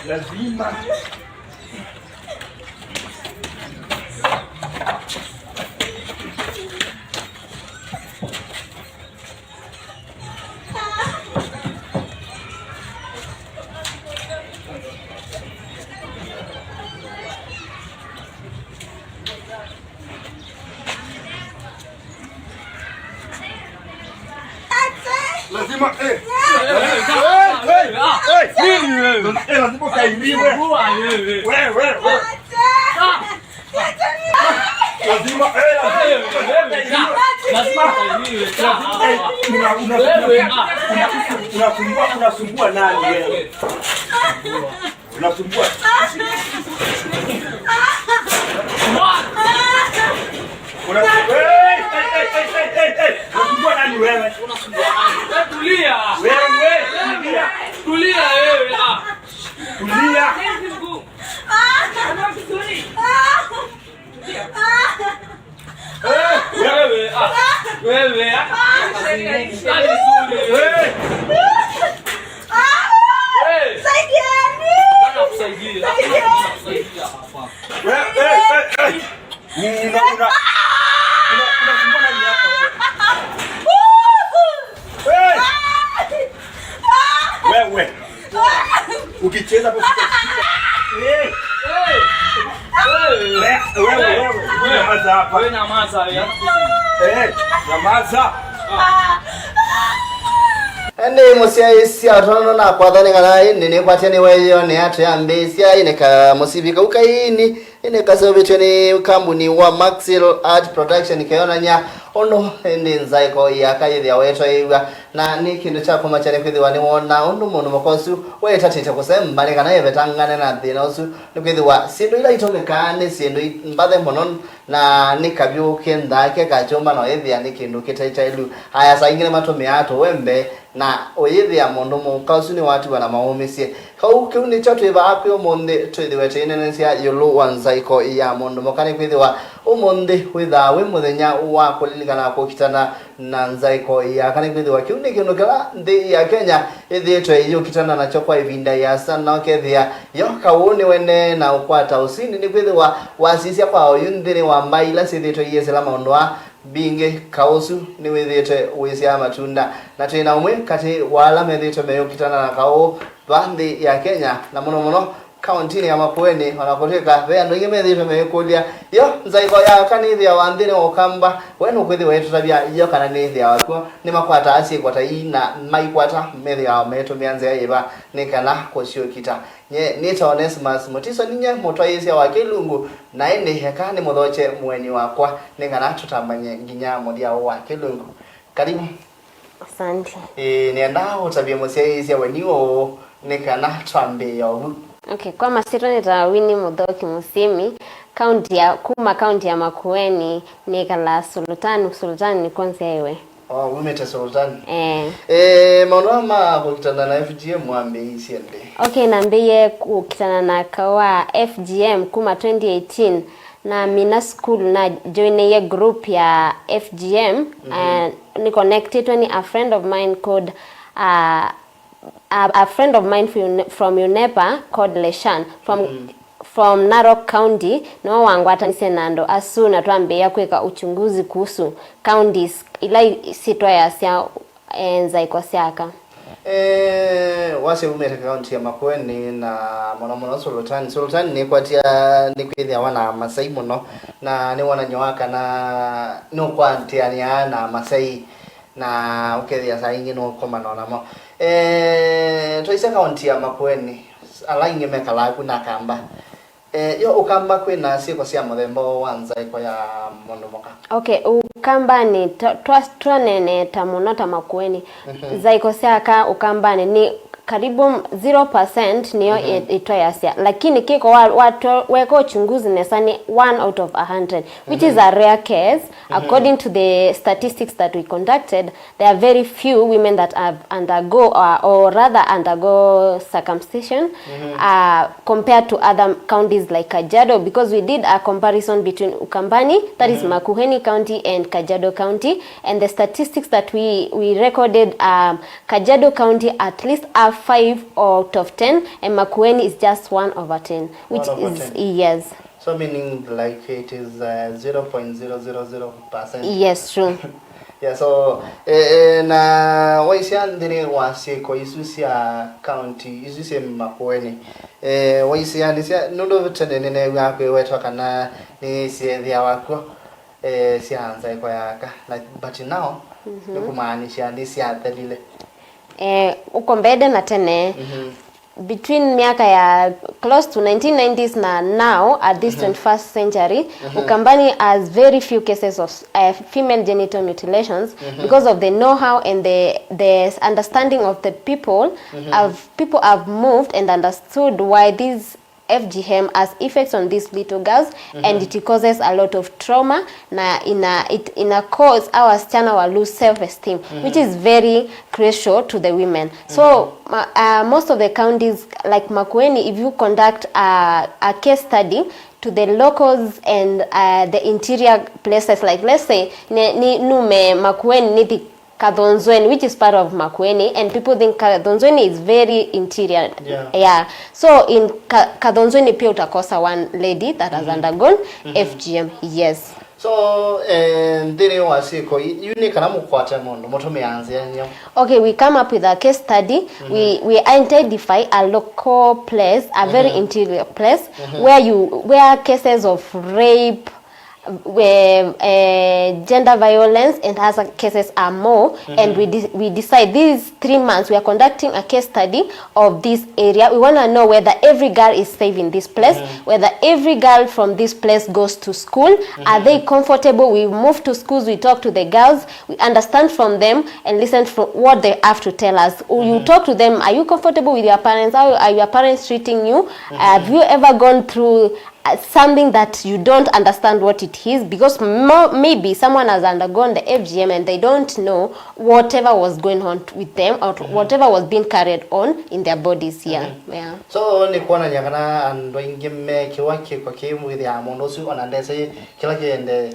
Lazima lazima kailiwe. Wewe. Lazima unasumbua nani wewe? Unasumbua. Unasumbua nani wewe? Tulia. Tulia wewe. Tulia. Wewe. Wewe. Ukicheza hapo. Nyamaza hapa. Wewe nyamaza wewe. Nyamaza. Ende musia isi atono na kwathani kana nene kwatene weyo ne atu ya mbesia ineka musibika ukaini ineka sobetwe ni kambuni wa Maxil Art Production kayona nya ono ende nzaiko ya kayi ya weto iwa na ni kindu cha kuma chane kwithiwa ni wona undu mundu mukosu wetatite kusemba ni kana yebetangane na thina usu ni kwithiwa sindu ila itongekane sindu mbathe monon na nikabyo kendake kachomba no ethia ni kindu kitaichailu haya saa ingine matome ato wembe na oyethia mundu mukosu ni watu wana maumisie kau kiu ni chatu eba apyo monde twithiwete inenensia yulu wanzaiko ya mundu mukani kwithiwa umonde witha we muthenya wa kulilikana kukitana na nzaiko ya kana kwithiwa kiu ni kindu kala ndi ya Kenya ithietwe iyo kitana na chokwa ivinda ya sana okethia yo kawuni wene na ukwata usini ni kwithiwa wasisia kwa oyundhini wa maila sithitwe yesela maundwa binge kausu ni withite wisia matunda na tena umwe kati wala methitwe meyo kitana na kao bandi ya Kenya na muno county ya Makueni wanakoteka ve andu inge methitwe meyo kulia yo nzaiko ya kanithia wandhini Ukamba wenu kwithi wetu tabia iyo kana nithia wako ni makwata asi kwata ina maikwata methia meto mianze yeba ni kana kosio kita nye nita Onesimus mutiso ninye motwa yisia wa Kilungu na ende heka ni muthoche mweni wakwa ni kana tutambanye nginya modia wa Kilungu karibu. Asante. Nienda utabia musia yisia weniwo ni kana twambe yo. Okay, kwa masito nita Winnie Muthoki Musimi, county ya Makueni ni kala Sultani ni konse yewe. Umeta Sultani. Maunama kukitana na FGM mwambe isiende. Okay, nambiye kukitana na kawa FGM kuma 2018 na mina school na join ye group ya FGM and ni connected to a friend of mine called a friend of mine from UNEPA called Leshan from Narok County no wangwata nisenando asuna twambia kweka uchunguzi kuhusu counties ila sitwa ya sia nzaiko siaka wase umeta county ya Makueni na mono Sultani ni kwatia ni kwithia wana Masai muno na ni wana nyoaka na no kwantia ni ana Masai na ukethia saa ingi no komana na mo toisa county ya Makueni ala inge mekala kuna kamba yo ukamba kwina siko cia muthembo wanza iko ya monomoka. Okay, Ukambani twanene ta muno ta Makueni. Zaiko cia Ukambani ni karibu 0% niyo itwa yasia, lakini kiko watu weko uchunguzi nesani 1 out of 100, which is a rare case. According to the statistics that we conducted, there are very few women that have undergo or rather undergo circumcision compared to other counties like Kajiado, because we did a comparison between Ukambani, that is Makueni County, and Kajiado County, and the statistics that we recorded, Kajiado County at least 5 out of 10, and Makueni is just 1 over 10, which is 10. Yes. So meaning like it is 0.000%. Yes, true. Yeah, so na waisia ndine wasi ko isusia county isusia Makueni waisia ndisia nundo vitene ne yakwe wetwa kana ni siethia wako sianza iko yaka, like but now nikumaanisha ni siathelile uko mbele na tene between miaka ya close to 1990s na now at this 21st century, Ukambani has very few cases of female genital mutilations because of the know-how and the understanding of the people. People have moved and understood why these FGM has effects on these little girls, and it causes a lot of trauma. Na ina cause our wasichana wa lose self-esteem, which is very crucial to the women. So most of the counties like Makueni, if you conduct a case study to the locals and the interior places, like let's say nume Makueni ni Kadhonzweni, which is part of Makueni, and people think Kadhonzweni is very interior. Yeah. So in Kadhonzweni pia utakosa one lady that has undergone FGM. Yes. So ndine wasiko yuni kana mukwata mondo motome anze nyo. Okay, we come up with a case study. We identify a local place, a very interior place, where cases of rape, where gender violence and other cases are more, and we decide these 3 months we are conducting a case study of this area. We want to know whether every girl is safe in this place, whether every girl from this place goes to school, are they comfortable. We move to schools, we talk to the girls, we understand from them and listen from what they have to tell us. You talk to them, are you comfortable with your parents? How are your parents treating you? Have you ever gone through something that you don't understand what it is? Because maybe someone has undergone the FGM and they don't know whatever was going on with them or whatever was being carried on in their bodies here. Yeah. So ni kuona nyakana ando ingeme kiwake kwa kimu with ya mondosu onandese kila kiende.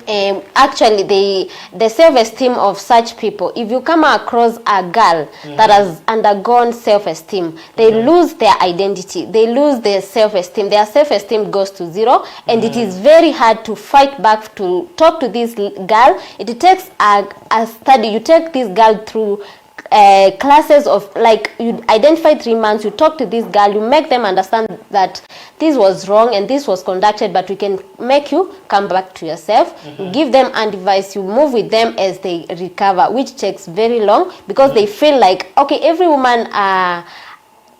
Actually the self-esteem of such people, if you come across a girl that has undergone self-esteem, they lose their identity, they lose their self-esteem, their self-esteem goes to zero, and it is very hard to fight back, to talk to this girl. It takes a study. You take this girl through classes of, like, you identify 3 months, you talk to this girl, you make them understand that this was wrong and this was conducted, but we can make you come back to yourself. You give them advice, you move with them as they recover, which takes very long because they feel like, okay, every woman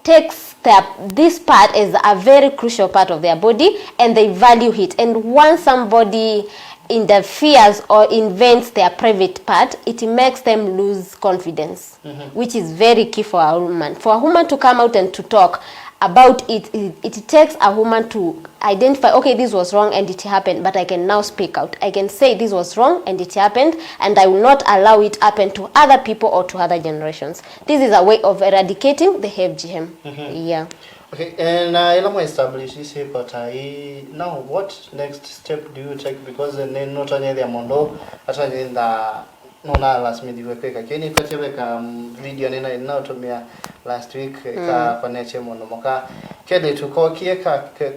takes this part as a very crucial part of their body and they value it. And once somebody interferes or invents their private part, it makes them lose confidence, which is very key for a woman. For a woman to come out and to talk about it, it takes a woman to identify, okay, this was wrong and it happened, but I can now speak out. I can say this was wrong and it happened, and I will not allow it happen to other people or to other generations. This is a way of eradicating the FGM. Yeah. Okay, and ilamo establish this hepatai. Now, what next step do you take? Because then not only the mondo, actually in the nona last minute we kweka keni kwetebeka video nena inaotumia last week ka koneche mono moka kede tukokie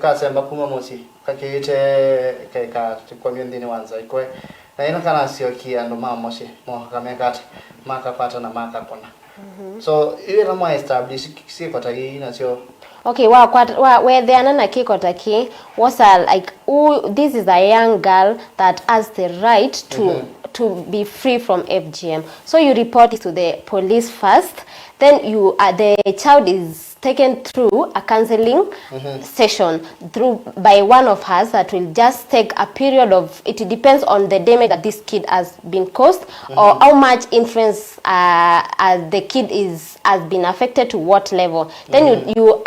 ka semba kuma mosi kakete ka kwa myendini wanza ikwe na ina kana siokia ndo mama mosi mo kamekata maka pata na maka kona. So iwe na mo establish si kotai na sio. Okay, where the anana kikotaki was like, this is a young girl that has the right to be free from FGM. So you report it to the police first, then the child is taken through a counseling session by one of us that will just take a period of, it depends on the damage that this kid has been caused or how much influence the kid has been affected to what level. Then you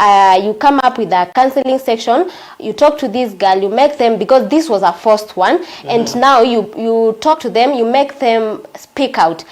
come up with a counseling section, you talk to this girl, you make them, because this was a first one, and now you talk to them, you make them speak out.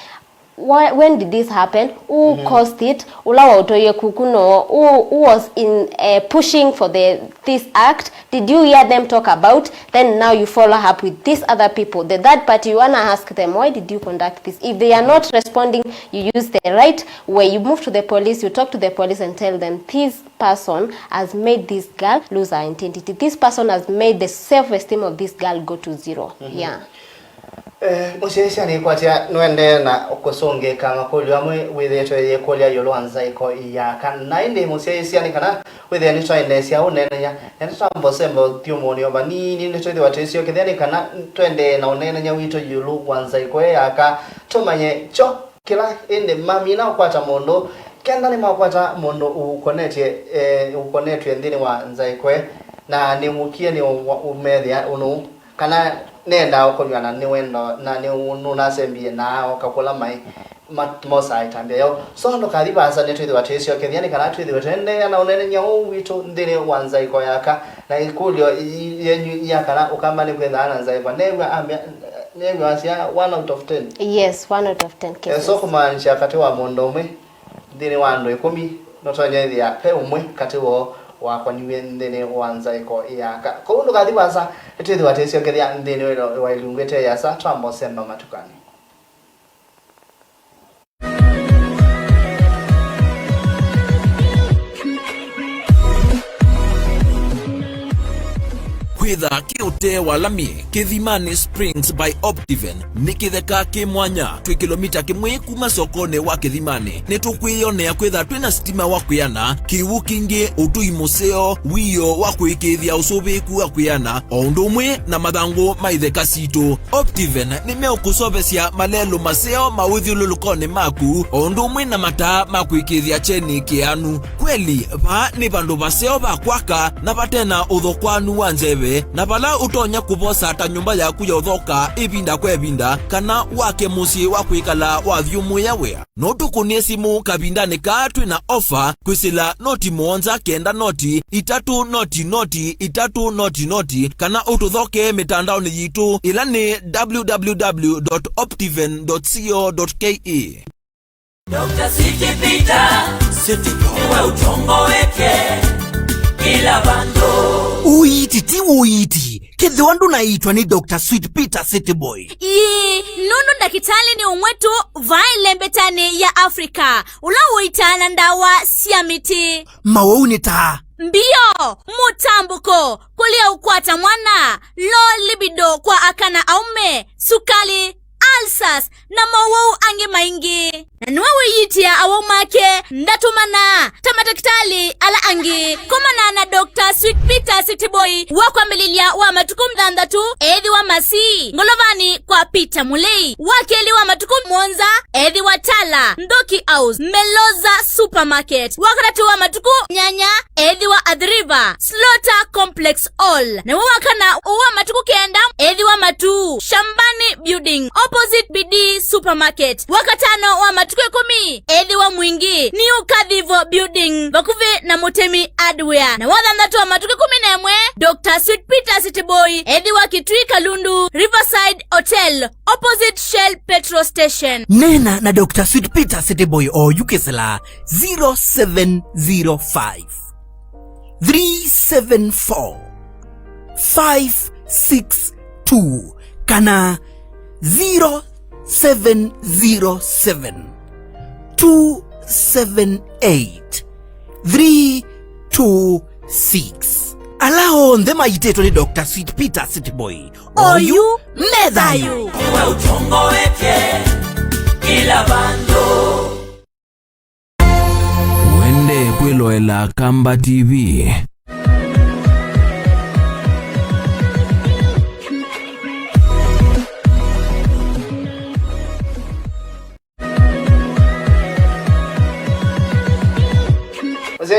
When did this happen? Who caused it? Who was in pushing for this act? Did you hear them talk about? Then now you follow up with these other people. The third party, you wanna ask them, why did you conduct this? If they are not responding, you use the right way. You move to the police, you talk to the police and tell them, this person has made this girl lose her identity. This person has made the self-esteem of this girl go to zero. Yeah. Mushisha ni kwatia nwende na kusonge kama kuli amwe witheto ye kolia yolwanza iko ya kana inde mushisha ni kana withe ni twainde cia unene ya ntambo sembo tiumoni oba ni twithe watesio kithani kana twende na unene nya wito yulu wanza iko ya ka tumanye cho kila inde mami na kwata mondo kenda ni makwata mondo ukonetwe ndini wa nzaikwe na ni mukie ni umethia unu kana nenda okonyana ni wendo na ni ununa sembie na okakula mai matmosa itambia yo so ndo kalibanza ne twithe watesio kethiani kana twithe watende na unene nya wito ndini wanza iko yaka na ikulio yenyu yakana ukambani kwethana nzaikwa newa asia 1 out of 10. Yes, 1 out of 10 cases. So kumaanisha kati wa mondomwe ndini wa ndo 10 notonya thia pe umwe kati wo wakwa niwe ndene wanza iko iyaka ko ndo kadi basa ethithi watesio kethia ndene wa ilungete yasa twambo semba matukani. Kwitha kiute walami Kithimani Springs by Optiven nikitheka kimwanya twi kilomita kimwe kuma sokone wa Kithimani nitukwiyonea kwitha twina stima wa kuyana kiwu kingi utui museo wiyo wa kwikithia usubiku wa kuyana ondumwe na mathangu maitheka situ. Optiven nimeukusobesia malelo maseo mawithiululukone maku ondumwe na mata makwikithia cheni kianu kweli ba ni bandu baseo bakwaka na batena uthokwanu wa nzeve na bala utonya kubosa ta nyumba yaku ya uthoka ibinda kwa ibinda kana wake musi wa kwikala wa vyumu yawe no tukunie simu kabindane ka twina offer kwisila noti monza kenda noti itatu noti kana ututhoke mitandao ni yitu ila ni www.optiven.co.ke. Dr. City Peter niwe utongo weke kila bando Uiti Kidhwandu naitwa ni Dr. Sweet Peter City Boy. Nunu ndakitali ni umwetu vailembetani ya Afrika. Ula uitana ndawa siamiti. Mawauni taa. Mbio, mutambuko, kulia ukwata mwana, low libido kwa akana aume, sukali, alsas, na mawau ange maingi. Nwawe yitia awomake, ndatumana, tamatakitali ala angi. Kumana na Dr. Sweet Peter City Boy, wakwa mbililia wa matukum dhandatu, edhi wa masi, ngolovani kwa Peter Mulei. Wakeli wa matukum Monza, edhi wa Tala, Ndoki House, Meloza Supermarket. Wakatatu wa matukum Nyanya, edhi wa Adriva, Slaughter Complex All. Na wakana uwa matuku kenda, edhi wa Matu, Shambani Building, opposite BD Supermarket. Wakatano wa matuku 10, edhi wa Mwingi, New Kadhivo Building, Vakuve na Motemi Hardware. Na wadhandatu wa matuku 11, Dr. Sweet Peter City Boy, edhi wa Kitui Kalundu, Riverside Hotel, opposite Shell Petrol Station. Nena na Dr. Sweet Peter City Boy o ukesela 0705 374 562 kana 0707 278 326. Alao ndema iteto ni Dr. Sweet Peter City Boy. Oyu medhayu. niwe utongo weke kila bando. Wende kwiloela Kamba TV.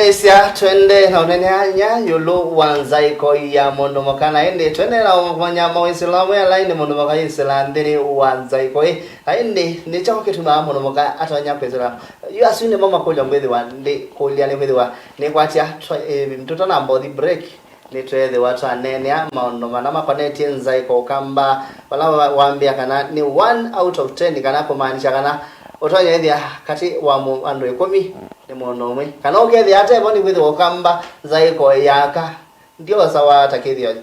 Nesia twende na unenya yolo wanzaiko ya mondo makana ende twende na wanyama wa Islamu ya laini mondo maka Islandini wanzaiko ende ni chako kitu ma mondo maka atawanya kwezera yu asune mama kolya mbedhi wa ndi kolya ne mbedhi wa ne kwatia mtoto na body break ni twethe watu anene ama ndo manama connect nzaiko kamba wala waambia kana ni 1 out of 10 kana kumaanisha kana otonya ethia kati wa andu 10 ni mono mwe kana okethia ate boni with okamba zaiko yaka ndio sawa takethia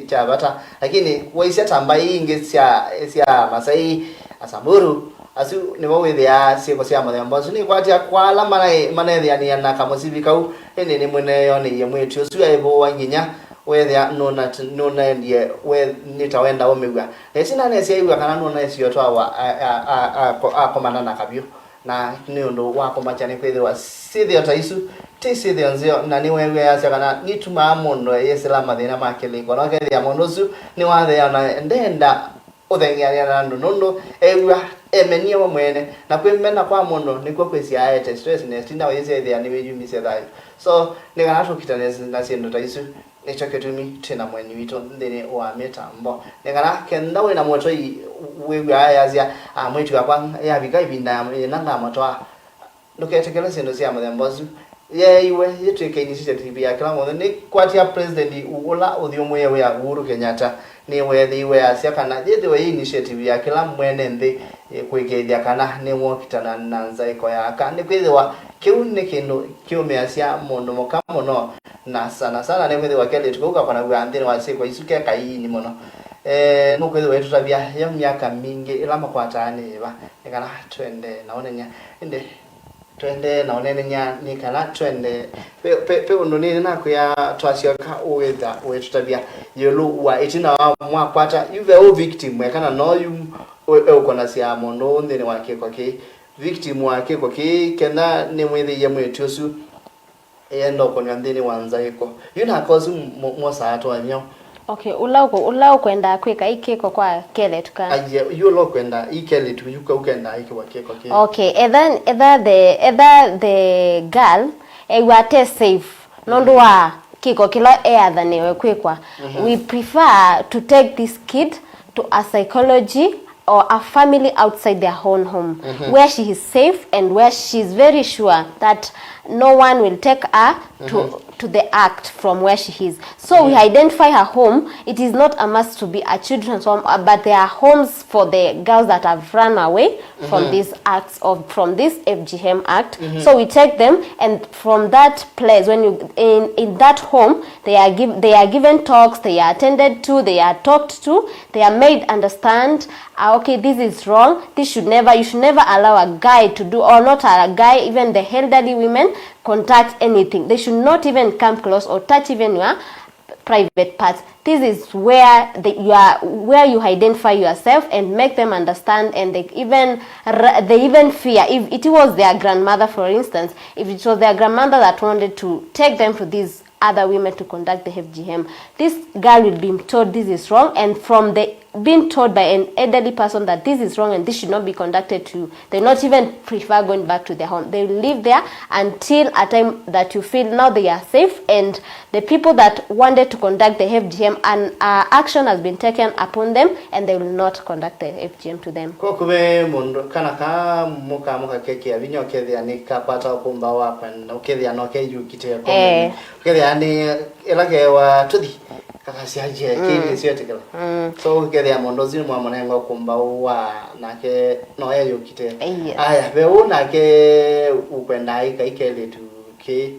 cha bata lakini waisia tamba ingi cia Masai Asamburu asu ni withia siko cia mathemba ni kwatia kwala manethia ni na kamosivika u ene ni mwene yone yemwetu su ebo wanginya wethia nona ndie we nitawenda omegwa esina nesia iwa kana nona esio twa akomana na kabio na ni ndo wako machane kwethwa sithio taisu ti sithio nzio na ni wewe yasia kana nituma mondo yesela mathina makele kono kethia mondo su ni wathia na ndenda uthengia na nondo ewa emenia wa mwene na kwimena kwa mondo niko kwesia aete stress nestina wesethia ni wejumise thai so ni kana tukitane na siendo taisu echo ketumi tena mwenye wito ndene wa metambo nekana kenda we na moto wewe ayazia mwetu yakwa ya biga ibinda nanga matwa ndoketekela sendo sia madambozu ye iwe yetweke initiative ya kila mothe ni kwatia president ugola uthiomo yewe ya Uhuru Kenyatta ni wethi iwe asia kana yetwe initiative ya kila mwene nthi kwigethia kana ni wokitana na nzaiko yaka ni kwithwa kiu ni kindu kiume asia mundu mukamuno na sana ni kwithwa kele tukuka kana gwanthini wasiko isuke kaini muno no kwithwa wetu tabia ya miaka mingi ila makwatani ba nikana twende naonenya inde twende naonenya nikana twende pe ununi na kuya twasiaka uwetha wetu tabia yolu wa itina mwakwata yuve o victim kana no yu ukona sia mondo ndene wake kwake victim wake kwake kena ni mwethi ya mwetu su endo konya ndene wanzaiko yuna kozu mosa ato anyo okay ulauko kwenda kweka ikeko kwa kele tuka aje yulo kwenda ikele tu yuka ukenda ikwa keko ke okay either the girl wate safe nondo wa kiko kila either newe kwekwa we prefer to take this kid to a psychology or a family outside their own home where she is safe and where she is very sure that no one will take her to the act from where she is. So we identify her home. It is not a must to be a children's home, but there are homes for the girls that have run away from these acts from this FGM act. So we take them, and from that place, when you in that home, they are given talks, they are attended to, they are talked to, they are made understand. Okay, this is wrong. You should never allow a guy to do, or not a guy, even the elderly women contact anything. They should not even come close or touch even your private parts. This is where where you identify yourself and make them understand, and they even fear. If it was their grandmother, for instance, if it was their grandmother that wanted to take them to these other women to conduct the FGM, this girl will be told this is wrong, and from being told by an elderly person that this is wrong and this should not be conducted to, they not even prefer going back to their home. They will live there until a time that you feel now they are safe, and the people that wanted to conduct the FGM, and action has been taken upon them, and they will not conduct the FGM to them. Kokube mundo kana ka muka keke abinyo kethia ni kapata kumba wapa na ukethia no keju kite ko ukethia ni elake wa tudi kakasiaje kile sio tekela so ukethia mundo zini mwa mwanengo kumba wa nake no eyo kite aya be una ke ukwenda ikele tu ke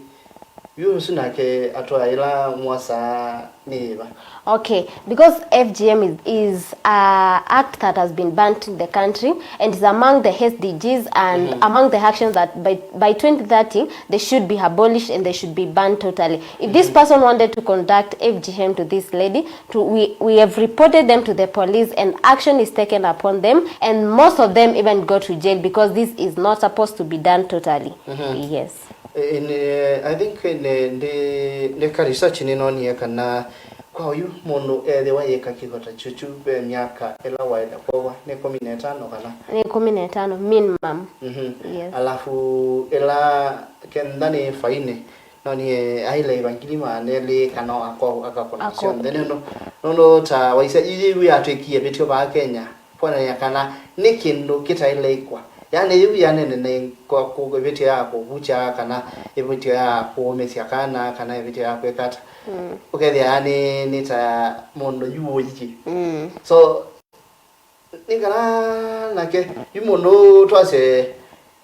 yusuna ke atwa ila mwasa niba. Okay, because FGM is an act that has been banned in the country, and is among the SDGs and among the actions that by 2030 they should be abolished and they should be banned totally. If this person wanted to conduct FGM to this lady, we have reported them to the police, and action is taken upon them, and most of them even go to jail because this is not supposed to be done totally. Yes. I think in the research in on kana kwa yu mono the way kakikota chuchu be miaka ela waida kwa ni 15 kana ni 15 minimum. Yes. Alafu ela kendani faine no ni aile bangili manele kana akakona sio then no ta waisa yiwi atwekie betio ba Kenya pona yakana ni kindu kitaile kwa yani yiwi yanene kwa betio yako bucha kana ebetio yako mesia kana ebetio yako ekata ukethia yani nita mondo yuo yiki so nikana nake yumono twase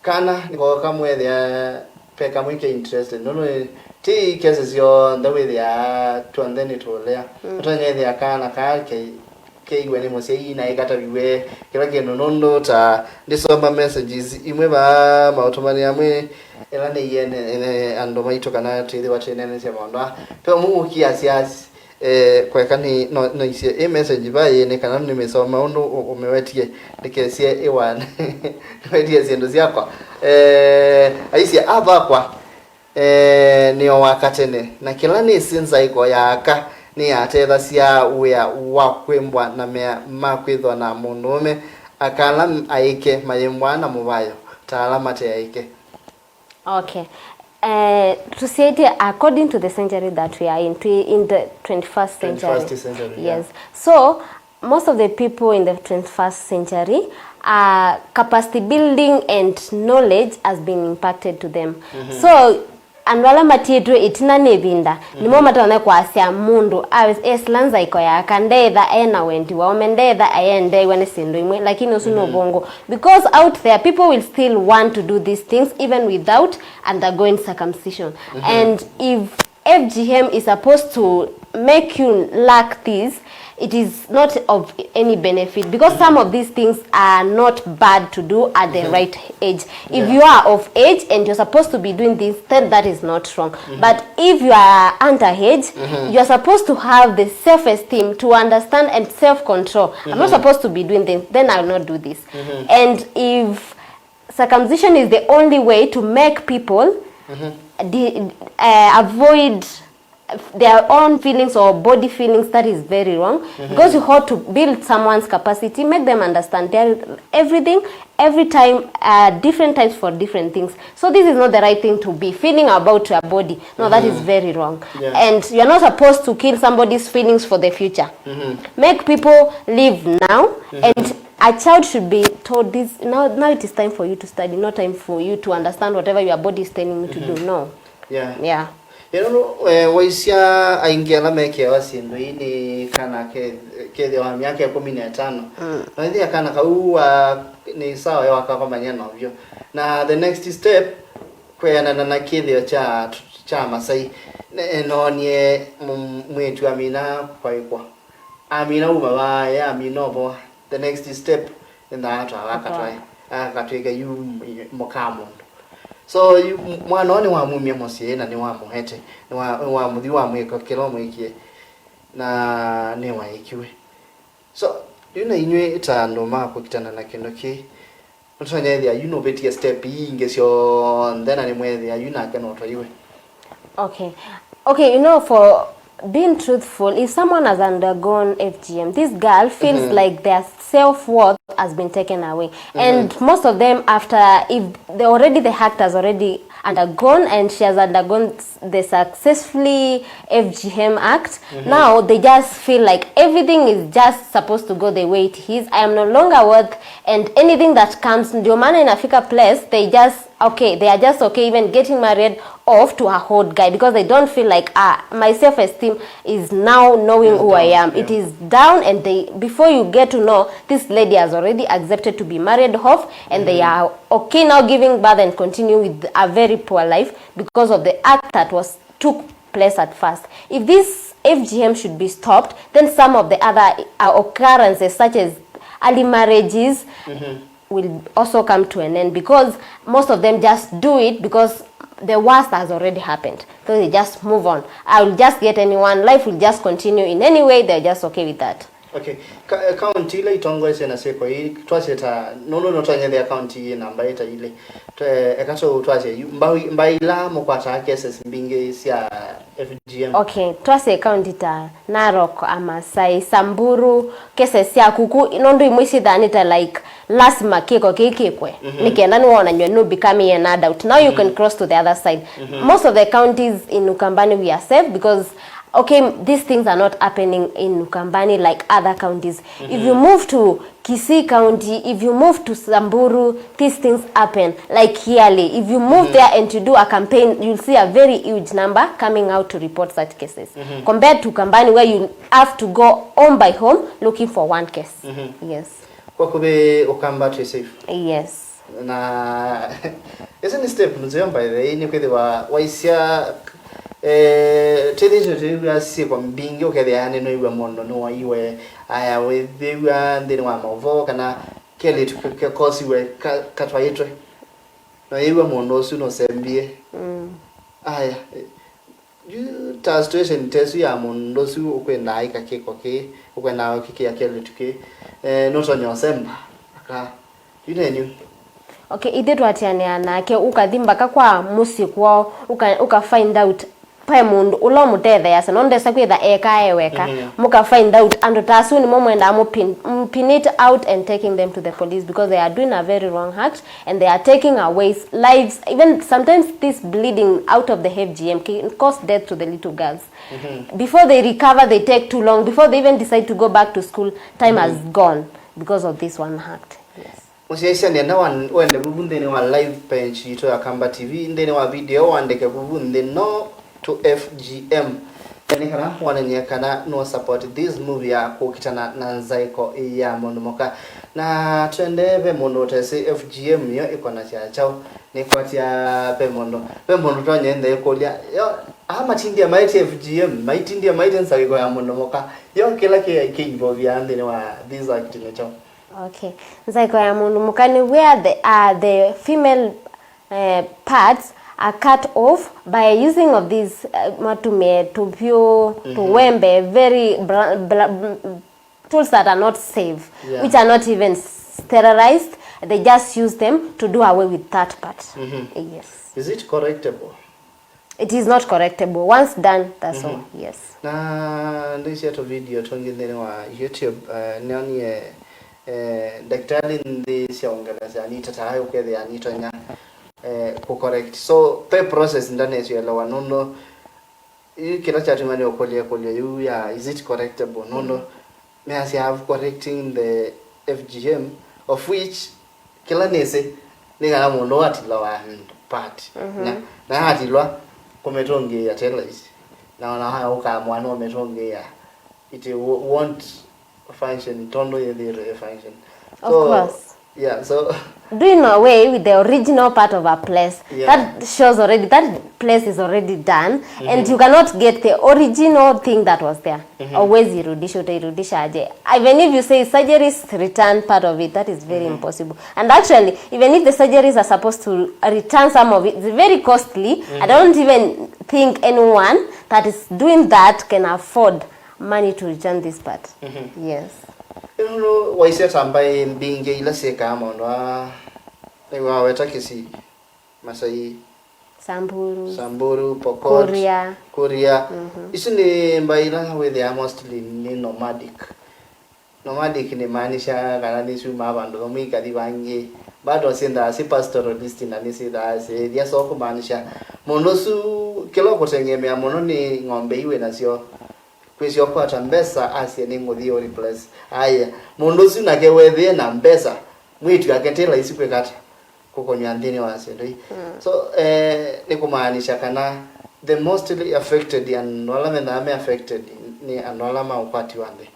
kana niko kamwethia peka mwike interested no ti cases yo the way they are to and then it will there atanye they kana ka ke igwene mo sei na ikata biwe kila kino nondo ta ndisoma messages imwe ba mautomani amwe ela ne yene ando maito kana tiri watene sia mondwa pe mu kiasiasi kwa kani no isi message ba yene kana nimesoma undo umewetie nikesie ewan wetie ziendo ziakwa aisi aba kwa ni wakatene na kila ni sinza iko yaka ni ateza sia uya wakwembwa na makwithwa na mundume akala aike mayemwa na mubayo taalama te aike. Okay. To say it according to the century that we are in the 21st century. 21st century. Yes. Yeah. So most of the people in the 21st century, capacity building and knowledge has been impacted to them. So andwala matietu itina nebinda nimo matana kwa asia mundu eslanza iko ya kandetha ena wendi wa omendetha ayende wene sindo imwe lakini usuno bongo because out there people will still want to do these things even without undergoing circumcision and if FGM is supposed to make you lack this, it is not of any benefit because some of these things are not bad to do at the right age. If you are of age and you're supposed to be doing this, then that is not wrong. But if you are underage, you're supposed to have the self-esteem to understand and self-control. I'm not supposed to be doing this, then I will not do this. And if circumcision is the only way to make people avoid their own feelings or body feelings, that is very wrong because you have to build someone's capacity, make them understand everything every time, different types for different things. So this is not the right thing to be feeling about your body. No, that is very wrong. And you're not supposed to kill somebody's feelings for the future. Make people live now and a child should be told this now it is time for you to study, not time for you to understand whatever your body is telling you to do. No. Yeah. You know, waisia aingiala meke wasindo ini kana ke de wa miaka 15 na ndia kana kauwa ni sawa ya wakakomanya novyo na the next step kwena na kidhi cha Masai no nie mwetu Amina kwaikwa Amina uma ya Aminobo the next step in that akatweka yu mokamo. So mwana oni wa mumia mosie na ni wa muhete ni wa muthi wa mwiko kilo mwikie na ni wa ikiwe so yuna inywe itando mako kitana na kinoki mutonyethia you betia step ingesio then ani mwethia yuna keno toiwe. Okay, you know, for being truthful, if someone has undergone FGM, this girl feels like their self-worth has been taken away. And most of them, after, if the act has already undergone and she has undergone the successfully FGM act, now they just feel like everything is just supposed to go the way it is. I am no longer worth, and anything that comes, ndio maana in Africa place, they are just okay even getting married off to a hot guy because they don't feel like my self-esteem is now knowing who I am. It is down, and before you get to know, this lady has already accepted to be married off, and they are okay now giving birth and continue with a very poor life because of the act that took place at first. If this FGM should be stopped, then some of the other occurrences such as early marriages will also come to an end because most of them just do it because the worst has already happened. So they just move on. I will just get anyone. Life will just continue in any way. They're just okay with that. Okay. County ile itongo ise seko hii twaseta no twanye the county namba ita ile ekaso twase mbaila mokwata cases mbinge sia FGM. Okay, twase county ta Narok, Amasai, Samburu, cases ya kuku inondo imwisi dhanita like lasma keko kekekwe. Nikienda nuona nywe no becoming an adult. Now you can cross to the other side. Most of the counties in Ukambani we are safe because okay, these things are not happening in Ukambani like other counties. If you move to Kisii County, if you move to Samburu, these things happen like yearly. If you move there and to do a campaign, you'll see a very huge number coming out to report such cases. Compared to Ukambani where you have to go home by home looking for one case. Yes. Kwa kube Ukamba to safe. Yes. Na isn't step mzee by the ni kwede wa waisia tradition we see kwa mbingi okethia no iwe mondo no iwe aya we biwa ndini wa mavo kana kele to cause we katwa yetwe no iwe mondo su no sembie aya you ta situation tesu ya mondo su okwenda ika keko ke okwenda kike ya kele tuke no to nyosemba aka yinenyu. Okay, idethu atiania nake ukathimba kwa musikwo uka find out pa mundu ulo muthethe yasa nondesa kwitha eka eweka muka find out and tasu ni momwenda pin it out and taking them to the police because they are doing a very wrong act and they are taking away lives. Even sometimes this bleeding out of the FGM can cause death to the little girls. Before they recover they take too long. Before they even decide to go back to school, time has gone because of this one act. Yes. Usiaisha ni na wende bubunde ni wa live page yito ya Kamba TV ndene wa video wandeke bubunde no to FGM. Yani kana wananya kana no support this movie ya kukitana na nzaiko ya mondomoka na twendebe mondo tese FGM yo ikona cha chao ni kwatia pe mondo tonye ndhe kolia yo ama tindia maiti FGM maiti ndia maiti nzaiko ya mondomoka yo kila ke involve ya ndene wa this acting chao. Okay. Nzaiko ya mundu mukani where the female parts are cut off by using of these matume tupio tuwembe very tools that are not safe, which are not even sterilized. They just use them to do away with that part. Yes. Is it correctable? It is not correctable. Once done, that's all. Yes. Na ndisi ato video tongindene wa YouTube nani daktari ndisi ongeleza anita tahayo kwethe anita nya ku correct so the process ndane yela wanono kila chatu ngani okolia you ya is it correctable nono me as have correcting the FGM of which kila nese ninga mundo atila wa part na hatilwa kometonge ya tellers na haya ukamwana ometonge ya it won't function tondo ye the function so, of course. Yeah, so doing away with the original part of a place that shows already that place is already done and you cannot get the original thing that was there. Always irudisha aje. Even if you say surgeries return part of it, that is very impossible. And actually, even if the surgeries are supposed to return some of it, it's very costly. I don't even think anyone that is doing that can afford money to return this part. Yes. You know, why say sampai mbinge ila seka mondo ewa weta kisi Masai Samburu Pokot Korea isini mbaila where they are mostly ni nomadic ni maanisha kana ni suma bandu omika dibange bado senda si pastoralist na ni sida se dia so kumaanisha mondo su kilo kotengemea mono ni ng'ombe iwe nasio kwesi okwata mbesa asie ni ngudhi ori place aya mundu sina ke wethe na mbesa mwitu aketela isikwe kata kukonya ndini wase ndoi so ni kumaanisha kana the mostly affected and wala mena affected ni anola ma ukwati wande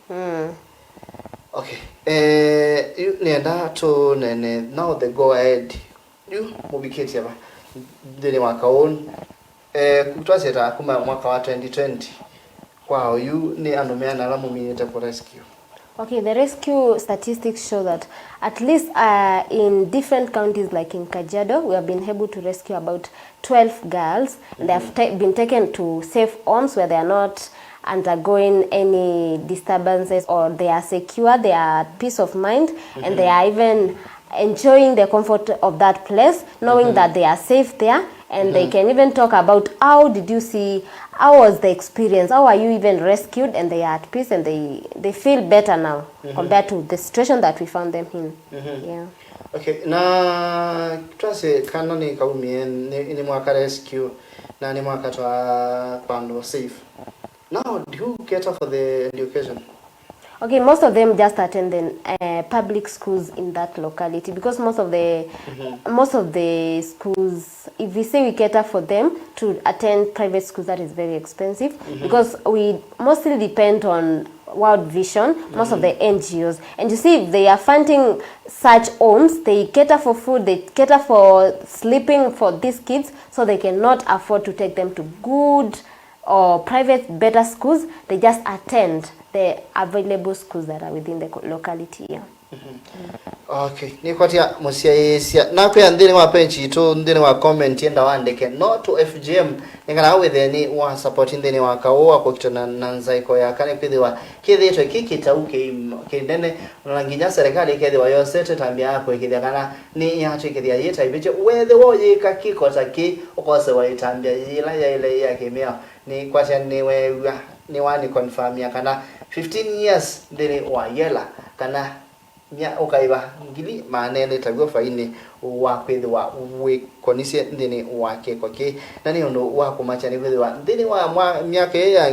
okay you nenda to nene now the go ahead you mubiketi hapa ndini wakaon kutwaseta kuma mwaka wa 2020 wow, you ni anomea alamu minute for rescue. Okay, the rescue statistics show that at least in different counties like in Kajiado, we have been able to rescue about 12 girls. And they have been taken to safe homes where they are not undergoing any disturbances or they are secure, they are at peace of mind, and they are even enjoying the comfort of that place, knowing that they are safe there, and they can even talk about how was the experience, how are you even rescued, and they are at peace and they feel better now compared to the situation that we found them in. Yeah. Okay, na tuase kanoni kaumie ni mwaka rescue na ni mwaka twa kwando safe. Now, do you cater for the education? Okay, most of them just attend the public schools in that locality, because most of the schools, if we say we cater for them to attend private schools, that is very expensive, because we mostly depend on World Vision, most of the NGOs. And you see, if they are funding such homes, they cater for food, they cater for sleeping for these kids, so they cannot afford to take them to good or private better schools. They just attend the available schools that are within the locality here. Okay, ni kwatia musiaisia na kwa ndini wa penchi to ndini wa comment yenda wandeke no to FGM ngana with ni wa support ndini wa kaoa kwa kitona nanzaiko ya kane kwithiwa kithitwe kikitauke kindene ranginya serikali kithiwa yosete tambia yako ikithia kana ni yatu ikithia yeta ibiche wethe woyika kikota ki ukose wa itambia ila ya ile ya kimia ni kwatia ni we ni wani confirm ya kana 15 years ndini wa yela kana nya ukaiba ngili manene tagwo faini wa kwithwa we konise ndini wake kwake na ni ndo wa kumacha ni kwithwa ndini wa miaka ya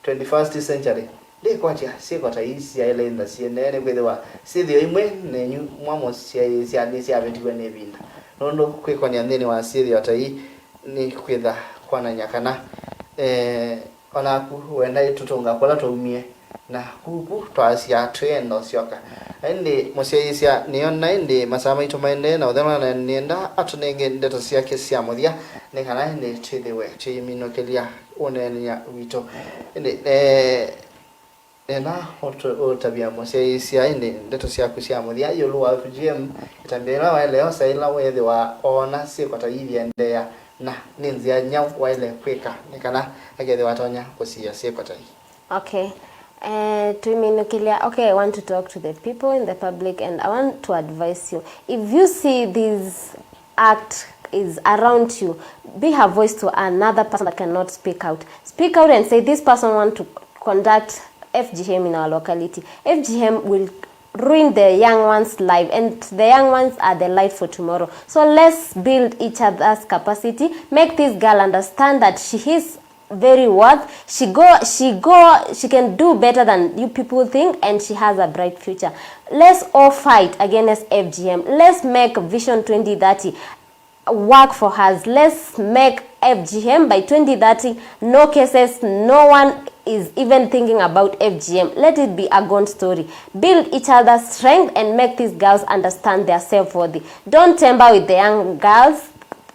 21st century de kwatia si kwata isi ya ile nda si nene kwithwa si thio imwe nenyu mwamo sia ni sia betwe ne binda ndo kwikonia ndini wa si thio tai ni kwitha kwana nyakana ona ku wenda tutunga kola tumie na huku twasia twendo sioka indi museisia niona indi masama itumaende na udhema na nienda atunenge ndeto siake sia muthia ne kana indi chithiwe chiminokelia unenya wito indi na otabia museisia indi ndeto siaku sia muthia yulu wa FGM itambira wa leo saila wethi wa ona si kwata yiendea na ninzia nyau wa ile kweka ne kana agethe watonya kusia si kwata. Okay. Okay, I want to talk to the people in the public, and I want to advise you. If you see this act is around you, be a voice to another person that cannot speak out. Speak out and say, this person wants to conduct FGM in our locality. FGM will ruin the young one's life, and the young ones are the light for tomorrow. So let's build each other's capacity. Make this girl understand that she is very worth. She can do better than you people think, and she has a bright future. Let's all fight against FGM. Let's make Vision 2030 work for us. Let's make FGM by 2030 no cases, no one is even thinking about FGM. Let it be a gone story. Build each other's strength and make these girls understand their self-worthy. Don't tamper with the young girls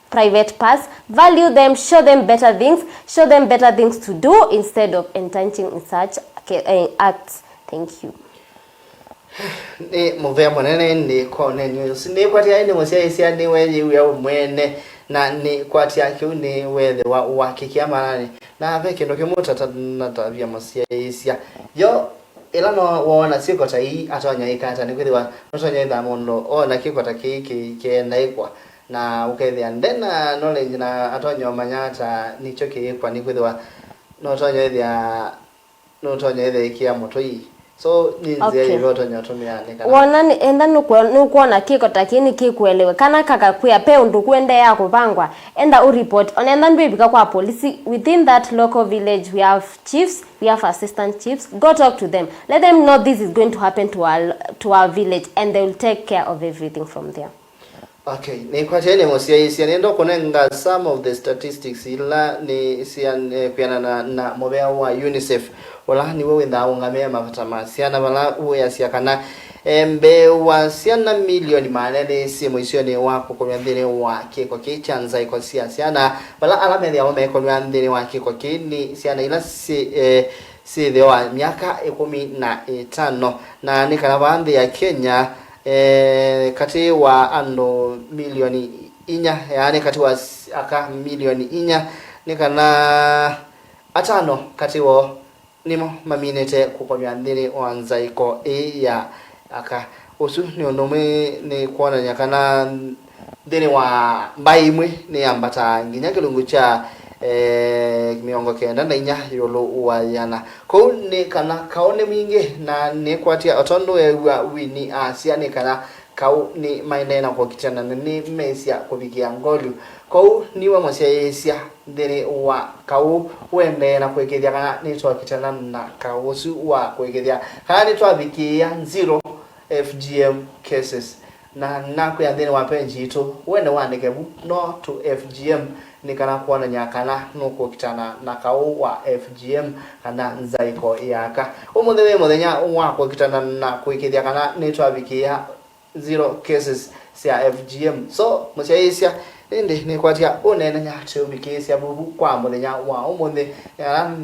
private parts. Value them, show them better things to do instead of entrenching in such acts. Thank you. Ni muvea mwanene ni kone news ni kwatia ni museisia ni weji ya mwene na ni kwatia kiuni wethe wa kikia manani na veke ndo kimuta na tabia museisia yo ila no wona siko tai atonya ikata ni kwithiwa notonya itha muno ona kikota kiki kenda ikwa na ukethia ndena knowledge na atonyo manyata nicho kiikwa ni kwithiwa notonya itha ikia mutoi so ninzia hivyo tonya tumia nika wona enda nukuona kikota kini kikuelewe kana kakakuya pe undu kwende ya kupangwa enda ureport onenda ndibika kwa police. Within that local village we have chiefs, we have assistant chiefs. Go talk to them, let them know this is going to happen to our village, and they will take care of everything from there. Okay, ni kwa tene museisia nendo kunenga some of the statistics ila ni sian piana na mobea wa UNICEF wala ni wewe ndaungamea mapata siana wala uya siakana mbe wa siana milioni manene si moisioni wako kwa ndini wake kwa kichanza iko siana wala alame ya wame kwa ndini wake kwa kini siana ila si dewa miaka 15 na nikana bandi ya Kenya kati wa ando milioni inya yani kati wa aka milioni inya nikana atano kati wo nimo maminete kukonya ndiri wanza iko ya aka usu ni onome ni kuona nyakana deni wa mbaimwe ni ambata nginya kilungu cha miongo kenda na inya yolo uwayana ko ni kana kaone mingi na ni kwatia otondo ya wini asia ni kana kau ni maina kwa kitana ni mesia kubikia ngolu ko ni wa mosia yesia deni wa kau wende na kwekethia kana ni twa kitana na kausu wa kwekethia kana ni twa bikia 0 FGM cases na kuyandeni wapenzi ito wene wandekebu no to FGM ni kana kuona nyakana nuko kitana na kau wa FGM kana nzaiko yaka umuthewe muthenya wako kitana na kwikithia kana ni twabikia 0 cases cia FGM so muchaisia indi ni kwatia unene nya tubikisia bubu kwa muthenya wa umuthe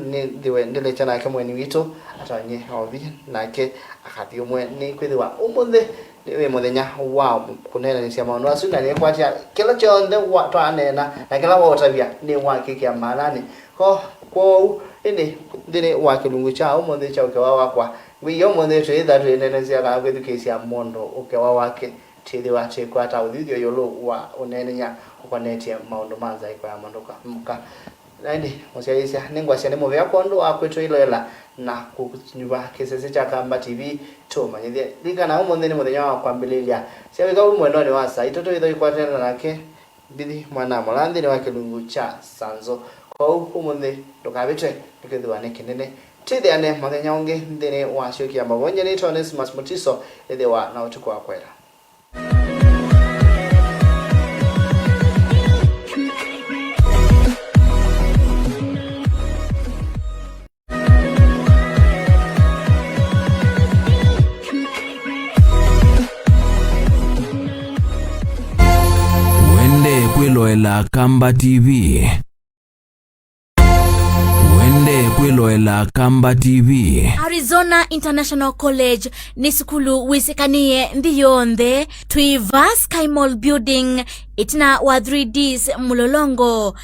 ni ndiwe ndile chana ke mweni wito atanye obi nake akathio mwe ni kwithiwa umuthe we muthenya wa kunena ni cia maundu acu na ni kwatia kila chonde wa twanena na kila wotabia ni wakikia malani ko indi ndine wa kilungu cha umuthe cha ukewa wakwa wiyo umuthe twitha twinene cia ga kwithukisia mondo ukewa wake tithi wa chikwata uthithio yolo wa unenenya ukonetie maundu manza iko ya manduka muka nani musiaisia ningwacia ni muvea kondo akwetwa ilela na kunyuva kesese cha Kamba TV toma nyithie likana umunthi ni muthenya wa kwambililia cia wika umwendoni wa saa itoto itho ikwatena nake bithi mwana mulanthi ni wa kilungu cha Sanzo kwa umunthi ndukabitwe nikithwa ni kinene tithiane muthenya ungi nthini wa cio mabonye ni Tones Masmutiso ithiwa na utuku wa kwera. Kwiloela Kamba TV. Wende kwiloela Kamba TV. Arizona International College ni sukulu wisikanie ndiyonde tuiva Sky Mall Building itina wa 3Ds mulolongo